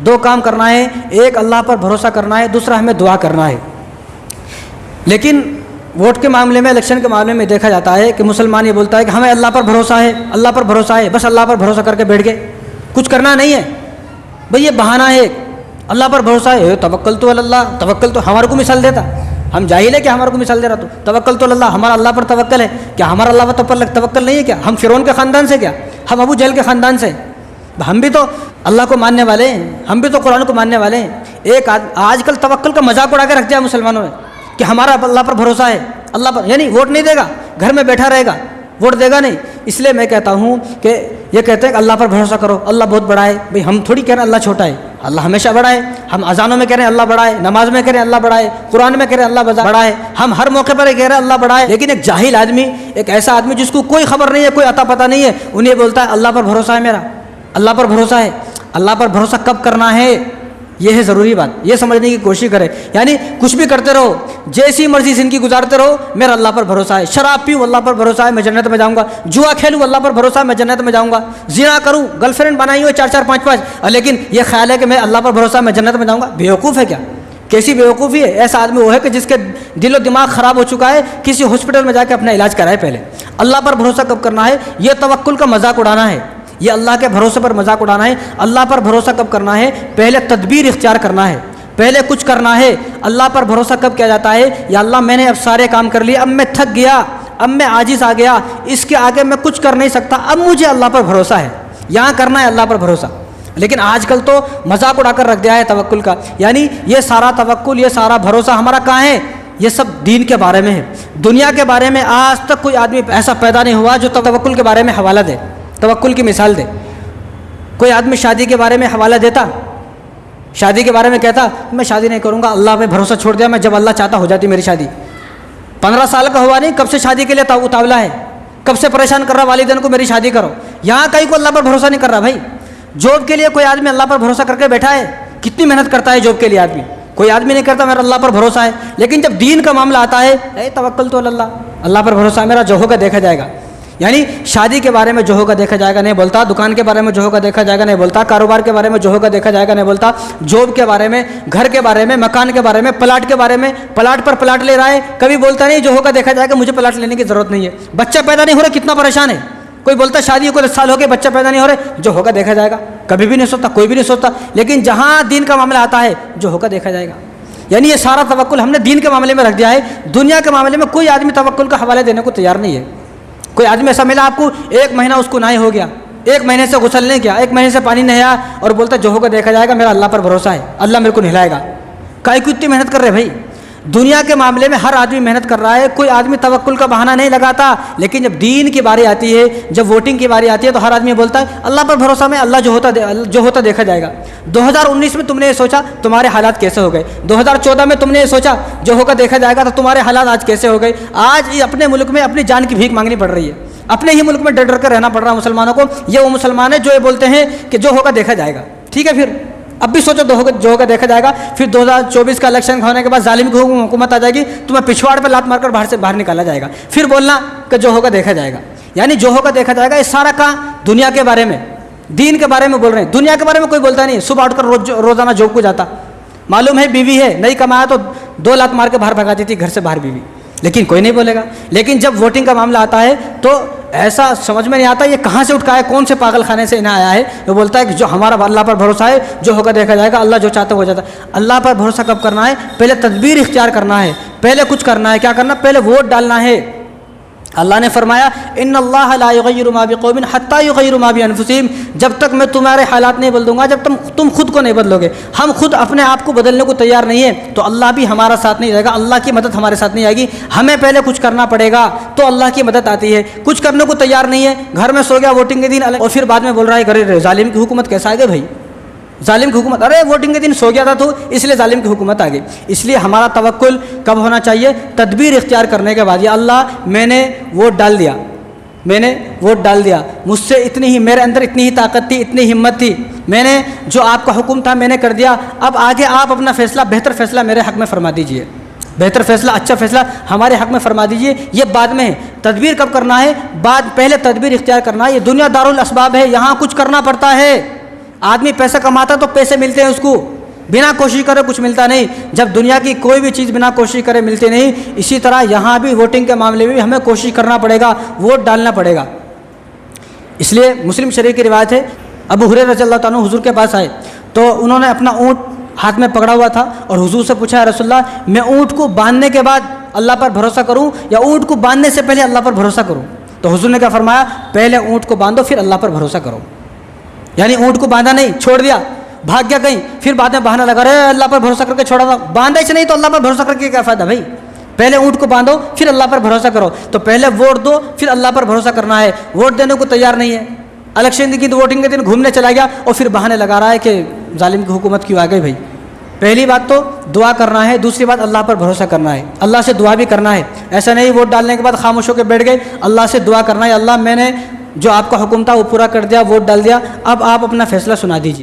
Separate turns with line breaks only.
दो काम करना है, एक अल्लाह पर भरोसा करना है, दूसरा हमें दुआ करना है। लेकिन वोट के मामले में, इलेक्शन के मामले में देखा जाता है कि मुसलमान ये बोलता है कि हमें अल्लाह पर भरोसा है, अल्लाह पर भरोसा है, बस अल्लाह पर भरोसा करके बैठ गए, कुछ करना नहीं है। भाई ये बहाना है, अल्लाह पर भरोसा है, तवक्कल तो अल्लाह, तवक्कल तो हमारे को मिसाल देता, हम जाहिल है कि हमारे को मिसाल दे रहा, तो तवक्कल तो अल्लाह, हमारा अल्लाह पर तवक्कल है क्या? हमारा अल्लाह पर तवक्कल नहीं है क्या? हम फिरौन के ख़ानदान से क्या? हम अबू जहल के ख़ानदान से? हम भी तो अल्लाह को मानने वाले हैं, हम भी तो कुरान को मानने वाले हैं। एक आजकल तवक्कुल का मजाक उड़ा के रख दिया मुसलमानों ने कि हमारा अल्लाह पर भरोसा है, अल्लाह पर, यानी वोट नहीं देगा, घर में बैठा रहेगा, वोट देगा नहीं। इसलिए मैं कहता हूँ कि ये कहते हैं कि अल्लाह पर भरोसा करो, अल्लाह बहुत बड़ा है। भाई हम थोड़ी कह रहे हैं अल्लाह छोटा है, अल्लाह हमेशा बड़ा है। हम अजानों में कह रहे हैं अल्लाह बड़ा है, नमाज में कह रहे हैं अल्लाह बड़ा है, कुरान में कह रहे हैं अल्लाह बड़ा है, हम हर मौके पर कह रहे हैं अल्लाह बड़ा है। लेकिन एक जाहिल आदमी, एक ऐसा आदमी जिसको कोई खबर नहीं है, कोई अता पता नहीं है, उन्हें बोलता है अल्लाह पर भरोसा है मेरा, अल्लाह पर भरोसा है। अल्लाह पर भरोसा कब करना है, यह है ज़रूरी बात, ये समझने की कोशिश करें। यानी कुछ भी करते रहो, जैसी मर्जी ज़िंदगी गुजारते रहो, मेरा अल्लाह पर भरोसा है। शराब पीऊँ अल्लाह पर भरोसा है, मैं जन्नत में जाऊँगा। जुआ खेलूँ अल्लाह पर भरोसा है, मैं जन्नत में जाऊँगा। ज़िना करूँ, गर्लफ्रेंड बनाई हो 4-4 5-5, लेकिन ये ख्याल है कि मैं अल्लाह पर भरोसा, मैं जन्नत में जाऊँगा। बेवकूफ़ है क्या? कैसी बेवकूफ़ी है? ऐसा आदमी वो है कि जिसके दिलो दिमाग ख़राब हो चुका है, किसी हॉस्पिटल में जाकर अपना इलाज कराए पहले। अल्लाह पर भरोसा कब करना है? यह तवक्कुल का मजाक उड़ाना है, ये अल्लाह के भरोसे पर मजाक उड़ाना है। अल्लाह पर भरोसा कब करना है? पहले तदबीर इख्तियार करना है, पहले कुछ करना है। अल्लाह पर भरोसा कब किया जाता है? या अल्लाह मैंने अब सारे काम कर लिए, अब मैं थक गया, अब मैं आजिज़ आ गया, इसके आगे मैं कुछ कर नहीं सकता, अब मुझे अल्लाह पर भरोसा है, यहाँ करना है अल्लाह पर भरोसा। लेकिन आजकल तो मजाक उड़ाकर रख दिया है तवक्कुल का। यानी ये सारा तवक्कुल, ये सारा भरोसा हमारा कहाँ है? ये सब दीन के बारे में है। दुनिया के बारे में आज तक कोई आदमी ऐसा पैदा नहीं हुआ जो तवक्कुल के बारे में हवाला दे, तवक्कुल की मिसाल दे। कोई आदमी शादी के बारे में हवाला देता, शादी के बारे में कहता मैं शादी नहीं करूँगा, अल्लाह पे भरोसा छोड़ दिया, मैं जब अल्लाह चाहता हो जाती मेरी शादी। 15 साल का हुआ नहीं, कब से शादी के लिए उतावला है, कब से परेशान कर रहा वालिदैन को मेरी शादी करो। यहाँ कहीं को अल्लाह पर भरोसा नहीं कर रहा। भाई जॉब के लिए कोई आदमी अल्लाह पर भरोसा करके बैठा है, कितनी मेहनत करता है जॉब के लिए आदमी? कोई आदमी नहीं करता मेरा अल्लाह पर भरोसा है। लेकिन जब दीन का मामला आता है, तवक्कुल तो अल्लाह, अल्लाह पर भरोसा है मेरा, जो होगा देखा जाएगा। यानी शादी के बारे में जो होगा देखा जाएगा नहीं बोलता, दुकान के बारे में जो होगा देखा जाएगा नहीं बोलता, कारोबार के बारे में जो होगा देखा जाएगा नहीं बोलता, जॉब के बारे में, घर के बारे में, मकान के बारे में, प्लाट के बारे में, प्लाट पर प्लाट ले रहा है, कभी बोलता नहीं जो होगा देखा जाएगा, मुझे प्लाट लेने की ज़रूरत नहीं है। बच्चा पैदा नहीं हो रहा, कितना परेशान है। कोई बोलता शादी को 10 साल हो गए, बच्चा पैदा नहीं हो रहे, जो होगा देखा जाएगा, कभी भी नहीं सोचता, कोई भी नहीं सोचता। लेकिन जहाँ दीन का मामला आता है, जो होगा देखा जाएगा। यानी ये सारा तवक्कुल हमने दीन के मामले में रख दिया है। दुनिया के मामले में कोई आदमी तवक्कुल का हवाले देने को तैयार नहीं है। कोई आदमी ऐसा मिला आपको, 1 महीना उसको नहाए हो गया, 1 महीने से गुसल नहीं किया, 1 महीने से पानी नहीं आया, और बोलता जो होगा देखा जाएगा, मेरा अल्लाह पर भरोसा है, अल्लाह मेरे को नहलाएगा। काहे को इतनी मेहनत कर रहे भाई? दुनिया के मामले में हर आदमी मेहनत कर रहा है, कोई आदमी तवक्कुल का बहाना नहीं लगाता। लेकिन जब दीन की बारी आती है, जब वोटिंग की बारी आती है, तो हर आदमी बोलता है अल्लाह पर भरोसा में, अल्लाह जो होता देखा जाएगा। 2019 में तुमने ये सोचा, तुम्हारे हालात कैसे हो गए? 2014 में तुमने ये सोचा जो होगा देखा जाएगा, तो तुम्हारे हालात आज कैसे हो गए? आज अपने मुल्क में अपनी जान की भीख मांगनी पड़ रही है, अपने ही मुल्क में डर डर कर रहना पड़ रहा है मुसलमानों को। ये वो मुसलमान है जो ये बोलते हैं कि जो होगा देखा जाएगा। ठीक है, फिर अब भी सोचो जो होगा देखा जाएगा। फिर 2024 का इलेक्शन होने के बाद जालिम की हुकूमत आ जाएगी, तुम्हें पिछवाड़ पर लात मारकर बाहर निकाला जाएगा। फिर बोलना कि जो होगा देखा जाएगा। यानी जो होगा देखा जाएगा, ये सारा कहाँ? दुनिया के बारे में, दीन के बारे में बोल रहे हैं। दुनिया के बारे में कोई बोलता नहीं। सुबह उठकर रोज़ाना जॉब को जाता, मालूम है बीवी है, नहीं कमाया तो 2 लात मार के बाहर भगाती थी घर से बाहर बीवी, लेकिन कोई नहीं बोलेगा। लेकिन जब वोटिंग का मामला आता है तो ऐसा समझ में नहीं आता ये कहाँ से उठका है, कौन से पागल खाने से इन्हें आया है। वो बोलता है कि जो हमारा अल्लाह पर भरोसा है, जो होगा देखा जाएगा, अल्लाह जो चाहता हो जाता है। अल्लाह पर भरोसा कब करना है? पहले तदबीर इख्तियार करना है, पहले कुछ करना है। क्या करना? पहले वोट डालना है। अल्लाह ने फरमाया इन्नल्लाह ला युग़य्यिरु मा बिक़ौमिन हत्ता युग़य्यिरु मा बिअन्फुसिहिम, जब तक मैं तुम्हारे हालात नहीं बदल दूंगा, जब तुम खुद को नहीं बदलोगे। हम खुद अपने आप को बदलने को तैयार नहीं है, तो अल्लाह भी हमारा साथ नहीं रहेगा, अल्लाह की मदद हमारे साथ नहीं आएगी। हमें पहले कुछ करना पड़ेगा तो अल्लाह की मदद आती है। कुछ करने को तैयार नहीं है, घर में सो गया वोटिंग के दिन, और फिर बाद में बोल रहा है अरे जालिम की हुकूमत कैसे आ गई भाई, जालिम की हुकूमत, अरे वोटिंग के दिन सो गया था तो इसलिए जालिम की हुकूमत आ गई। इसलिए हमारा तवक्कुल कब होना चाहिए? तदबीर इख्तियार करने के बाद। या अल्लाह मैंने वोट डाल दिया, मैंने वोट डाल दिया, मुझसे इतनी ही, मेरे अंदर इतनी ही ताकत थी, इतनी हिम्मत थी, मैंने जो आपका हुक्म था मैंने कर दिया। अब आगे आप अपना फैसला, बेहतर फैसला मेरे हक़ में फरमा दीजिए, बेहतर फैसला, अच्छा फैसला हमारे हक़ में फरमा दीजिए। ये बाद में है। तदबीर कब करना है? बाद, पहले तदबीर इख्तियार करना है। ये दुनिया दारुल असबाब है, यहाँ कुछ करना पड़ता है। आदमी पैसा कमाता तो पैसे मिलते हैं उसको, बिना कोशिश करे कुछ मिलता नहीं। जब दुनिया की कोई भी चीज़ बिना कोशिश करे मिलती नहीं, इसी तरह यहाँ भी वोटिंग के मामले में भी हमें कोशिश करना पड़ेगा, वोट डालना पड़ेगा। इसलिए मुस्लिम शरीफ की रिवायत है, अबू हुरैरा रज़ियल्लाहु ताला अन्हु हुजूर के पास आए तो उन्होंने अपना ऊँट हाथ में पकड़ा हुआ था और हुजूर से पूछा, रसूलल्लाह मैं ऊँट को बांधने के बाद अल्लाह पर भरोसा करूँ या ऊँट को बांधने से पहले अल्लाह पर भरोसा करूँ? तो हुजूर ने क्या फरमाया, पहले ऊँट को बांधो फिर अल्लाह पर भरोसा करो। यानी ऊँट को बांधा नहीं, छोड़ दिया, भाग गया कहीं, फिर बाद में बहाना लगा रहे अल्लाह पर भरोसा करके छोड़ा था। बांधा ही नहीं तो अल्लाह पर भरोसा करके क्या फ़ायदा भाई? पहले ऊँट को बांधो फिर अल्लाह पर भरोसा करो। तो पहले वोट दो फिर अल्लाह पर भरोसा करना है। वोट देने को तैयार नहीं है, इलेक्शन की वोटिंग के दिन घूमने चला गया और फिर बहाने लगा रहा है कि जालिम की हुकूमत क्यों आ गई। भाई पहली बात तो दुआ करना है, दूसरी बात अल्लाह पर भरोसा करना है, अल्लाह से दुआ भी करना है। ऐसा नहीं वोट डालने के बाद खामोश होकर बैठ गए, अल्लाह से दुआ करना है, अल्लाह मैंने जो आपका हुक्म था वो पूरा कर दिया, वोट डाल दिया, अब आप अपना फैसला सुना दीजिए।